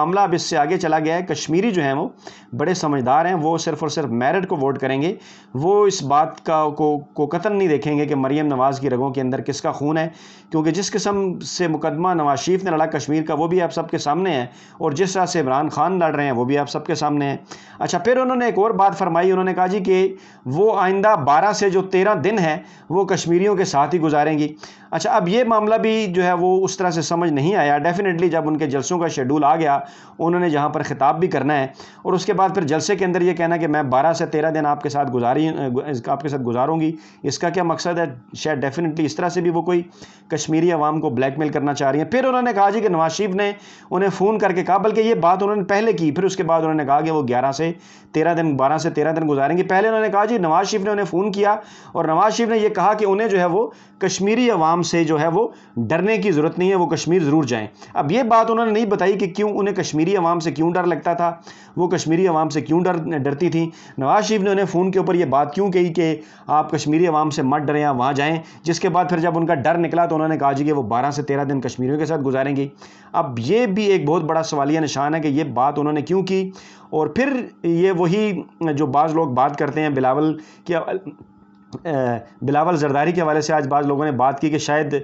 معاملہ اب اس سے آگے چلا گیا ہے. کشمیری جو ہیں وہ بڑے سمجھدار ہیں, وہ صرف اور صرف میرٹ کو ووٹ کریں گے, وہ اس بات کو قطعاً نہیں دیکھیں گے کہ مریم نواز کی رگوں کے اندر کس کا خون ہے, کیونکہ جس قسم سے مقدمہ نواز شریف نے لڑا کشمیر کا وہ بھی آپ سب کے سامنے ہے, اور جس طرح سے عمران خان لڑ رہے ہیں وہ بھی آپ سب کے سامنے ہے. اچھا, پھر انہوں نے ایک اور بات فرمائی, انہوں نے کہا جی کہ وہ آئندہ 12 سے جو 13 دن ہے وہ کشمیریوں کے ساتھ ہی گزاریں گی. اچھا, اب یہ معاملہ بھی جو ہے وہ اس طرح سے سمجھ نہیں آیا. ڈیفینیٹلی جب ان کے جلسوں کا شیڈول آ گیا, انہوں نے جہاں پر خطاب بھی کرنا ہے اور اس کے بعد پھر جلسے کے اندر یہ کہنا کہ میں 12 سے 13 دن آپ کے ساتھ گزاروں گی, اس کا کیا مقصد ہے؟ شاید ڈیفینیٹلی اس طرح سے بھی وہ کوئی کشمیری عوام کو بلیک میل کرنا چاہ رہی ہیں. پھر انہوں نے کہا جی کہ نواز شریف نے انہیں فون کر کے کہا, بلکہ یہ بات انہوں نے پہلے کی, پھر اس کے بعد انہوں نے کہا کہ وہ 12 سے 13 دن گزاریں گے. پہلے انہوں نے کہا جی نواز شریف نے انہیں فون کیا اور نواز شریف نے یہ کہا کہ انہیں جو ہے وہ کشمیری عوام سے جو ہے وہ ڈرنے کی ضرورت نہیں ہے, وہ کشمیر ضرور جائیں. اب یہ بات انہوں نے نہیں بتائی کہ کیوں انہیں کشمیری عوام سے کیوں ڈر لگتا تھا, وہ کشمیری عوام سے کیوں ڈرتی تھیں. نواز شریف نے انہیں فون کے اوپر یہ بات کیوں کہی کہ آپ کشمیری عوام سے مت ڈریں, وہاں جائیں, جس کے بعد پھر جب ان کا ڈر نکلا تو انہوں نے کہا جی کہ وہ 12 سے 13 دن کشمیریوں کے ساتھ گزاریں گی. اب یہ بھی ایک بہت بڑا سوالیہ نشان ہے کہ یہ بات انہوں نے کیوں کی. اور پھر یہ وہی جو بعض لوگ بات کرتے ہیں بلاول زرداری کے حوالے سے, آج بعض لوگوں نے بات کی کہ شاید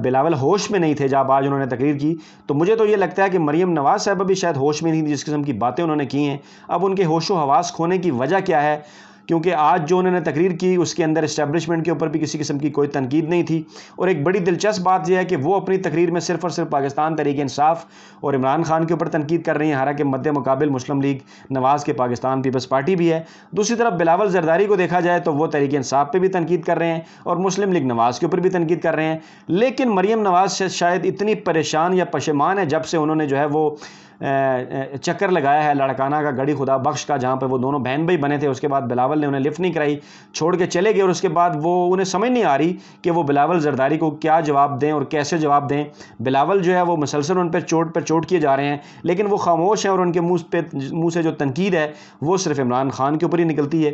بلاول ہوش میں نہیں تھے جب آج انہوں نے تقریر کی. تو مجھے تو یہ لگتا ہے کہ مریم نواز صاحبہ بھی شاید ہوش میں نہیں تھی, جس قسم کی باتیں انہوں نے کی ہیں. اب ان کے ہوش و حواس کھونے کی وجہ کیا ہے؟ کیونکہ آج جو انہوں نے تقریر کی اس کے اندر اسٹیبلشمنٹ کے اوپر بھی کسی قسم کی کوئی تنقید نہیں تھی. اور ایک بڑی دلچسپ بات یہ ہے کہ وہ اپنی تقریر میں صرف اور صرف پاکستان تحریک انصاف اور عمران خان کے اوپر تنقید کر رہی ہیں, حالانکہ مد مقابل مسلم لیگ نواز کے پاکستان پیپلز پارٹی بھی ہے. دوسری طرف بلاول زرداری کو دیکھا جائے تو وہ تحریک انصاف پہ بھی تنقید کر رہے ہیں اور مسلم لیگ نواز کے اوپر بھی تنقید کر رہے ہیں. لیکن مریم نواز شاید اتنی پریشان یا پشیمان ہے جب سے انہوں نے جو ہے وہ چکر لگایا ہے لڑکانہ کا گڑی خدا بخش کا, جہاں پہ وہ دونوں بہن بھائی بنے تھے. اس کے بعد بلاول نے انہیں لفٹ نہیں کرائی, چھوڑ کے چلے گئے, اور اس کے بعد وہ انہیں سمجھ نہیں آ رہی کہ وہ بلاول زرداری کو کیا جواب دیں اور کیسے جواب دیں. بلاول جو ہے وہ مسلسل ان پہ چوٹ کیے جا رہے ہیں, لیکن وہ خاموش ہیں اور ان کے منہ سے جو تنقید ہے وہ صرف عمران خان کے اوپر ہی نکلتی ہے.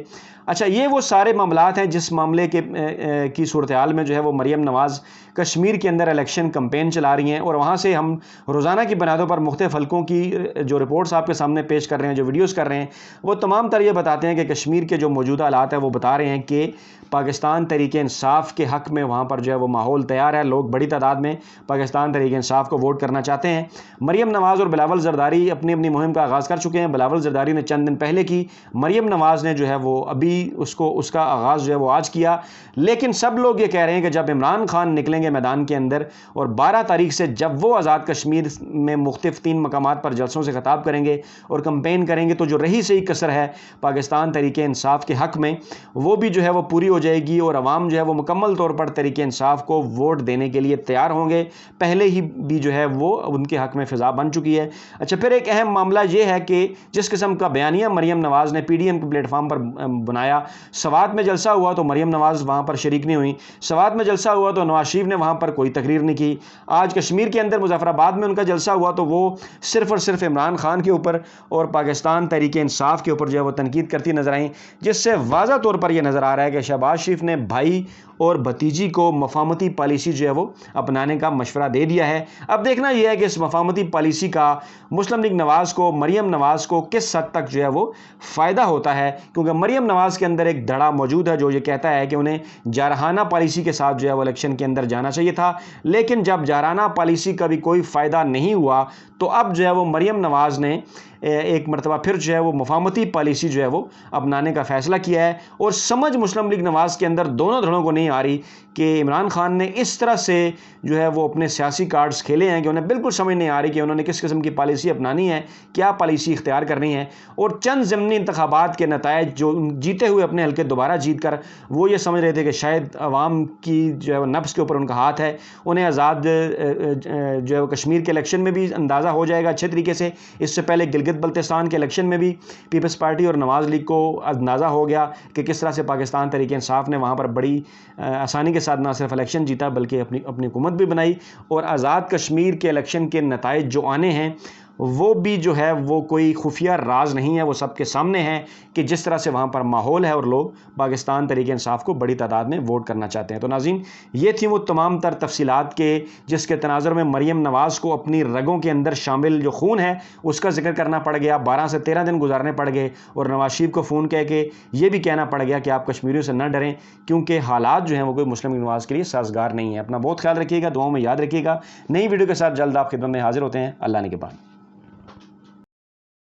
اچھا, یہ وہ سارے معاملات ہیں جس معاملے کی صورتحال میں جو ہے وہ مریم نواز کشمیر کے اندر الیکشن کمپین چلا رہی ہیں, اور وہاں سے ہم روزانہ کی بنیادوں پر مختلف حلقوں کی جو رپورٹس آپ کے سامنے پیش کر رہے ہیں, جو ویڈیوز کر رہے ہیں, وہ تمام تر یہ بتاتے ہیں کہ کشمیر کے جو موجودہ حالات ہیں وہ بتا رہے ہیں کہ پاکستان تحریک انصاف کے حق میں وہاں پر جو ہے وہ ماحول تیار ہے. لوگ بڑی تعداد میں پاکستان تحریک انصاف کو ووٹ کرنا چاہتے ہیں. مریم نواز اور بلاول زرداری اپنی مہم کا آغاز کر چکے ہیں. بلاول زرداری نے چند دن پہلے کی, مریم نواز نے جو ہے وہ ابھی اس کا آغاز جو ہے وہ آج کیا. لیکن سب لوگ یہ کہہ رہے ہیں کہ جب عمران خان نکلیں گے میدان کے اندر اور 12 تاریخ سے جب وہ آزاد کشمیر میں مختلف 3 مقامات پر جلسوں سے خطاب کریں گے اور کمپین کریں گے, تو جو رہی صحیح کسر ہے پاکستان تحریک انصاف کے حق میں وہ بھی جو ہے وہ پوری ہو جائے گی, اور عوام جو ہے وہ مکمل طور پر تحریک انصاف کو ووٹ دینے کے لیے تیار ہوں گے. پہلے ہی بھی جو ہے وہ ان کے حق میں فضا بن چکی ہے. اچھا, پھر ایک اہم معاملہ یہ ہے کہ جس قسم کا بیانیہ مریم نواز نے PDM کے پلیٹ فارم پر بنایا, سوات میں جلسہ ہوا تو مریم نواز وہاں پر شریک نہیں ہوئی, سوات میں جلسہ ہوا تو نواز شریف نے وہاں پر کوئی تقریر نہیں کی. آج کشمیر کے اندر مظفر آباد میں ان کا جلسہ ہوا تو وہ صرف اور صرف عمران خان کے اوپر اور پاکستان تحریک انصاف کے اوپر جو ہے وہ تنقید کرتی نظر آئیں, جس سے واضح طور پر یہ نظر آ رہا ہے کہ شہباز شریف نے بھائی اور بھتیجی کو مفاہمتی پالیسی جو ہے وہ اپنانے کا مشورہ دے دیا ہے. اب دیکھنا یہ ہے کہ اس مفاہمتی پالیسی کا مسلم لیگ نواز کو, مریم نواز کو کس حد تک جو ہے وہ فائدہ ہوتا ہے, کیونکہ مریم نواز کے اندر ایک دھڑا موجود ہے جو یہ کہتا ہے کہ انہیں جارحانہ پالیسی کے ساتھ جو ہے وہ الیکشن کے اندر جانا چاہیے تھا. لیکن جب جارحانہ پالیسی کا بھی کوئی فائدہ نہیں ہوا تو اب جو ہے وہ مریم نواز نے ایک مرتبہ پھر جو ہے وہ مفاہمتی پالیسی جو ہے وہ اپنانے کا فیصلہ کیا ہے. اور سمجھ مسلم لیگ نواز کے اندر دونوں دھڑوں کو نہیں آ رہی کہ عمران خان نے اس طرح سے جو ہے وہ اپنے سیاسی کارڈز کھیلے ہیں کہ انہیں بالکل سمجھ نہیں آ رہی کہ انہوں نے کس قسم کی پالیسی اپنانی ہے, کیا پالیسی اختیار کرنی ہے. اور چند ضمنی انتخابات کے نتائج جو جیتے ہوئے اپنے حلقے دوبارہ جیت کر وہ یہ سمجھ رہے تھے کہ شاید عوام کی جو ہے وہ نفس کے اوپر ان کا ہاتھ ہے, انہیں آزاد جو ہے وہ کشمیر کے الیکشن میں بھی اندازہ ہو جائے گا اچھے طریقے سے. اس سے پہلے گلگت بلتستان کے الیکشن میں بھی پیپلز پارٹی اور نواز لیگ کو اندازہ ہو گیا کہ کس طرح سے پاکستان تحریک انصاف نے وہاں پر بڑی آسانی کے ساتھ نہ صرف الیکشن جیتا بلکہ اپنی حکومت بھی بنائی. اور آزاد کشمیر کے الیکشن کے نتائج جو آنے ہیں وہ بھی جو ہے وہ کوئی خفیہ راز نہیں ہے، وہ سب کے سامنے ہے کہ جس طرح سے وہاں پر ماحول ہے اور لوگ پاکستان تحریک انصاف کو بڑی تعداد میں ووٹ کرنا چاہتے ہیں۔ تو ناظرین، یہ تھی وہ تمام تر تفصیلات کے جس کے تناظر میں مریم نواز کو اپنی رگوں کے اندر شامل جو خون ہے اس کا ذکر کرنا پڑ گیا، 12 سے 13 دن گزارنے پڑ گئے، اور نواز شریف کو فون کہہ کے یہ بھی کہنا پڑ گیا کہ آپ کشمیریوں سے نہ ڈریں، کیونکہ حالات جو ہیں وہ کوئی مسلم نواز کے لیے سازگار نہیں ہے۔ اپنا بہت خیال رکھیے گا، دعاؤں میں یاد رکھیے گا۔ نئی ویڈیو کے ساتھ جلد آپ خدمت میں حاضر ہوتے ہیں۔ اللہ نگہبان۔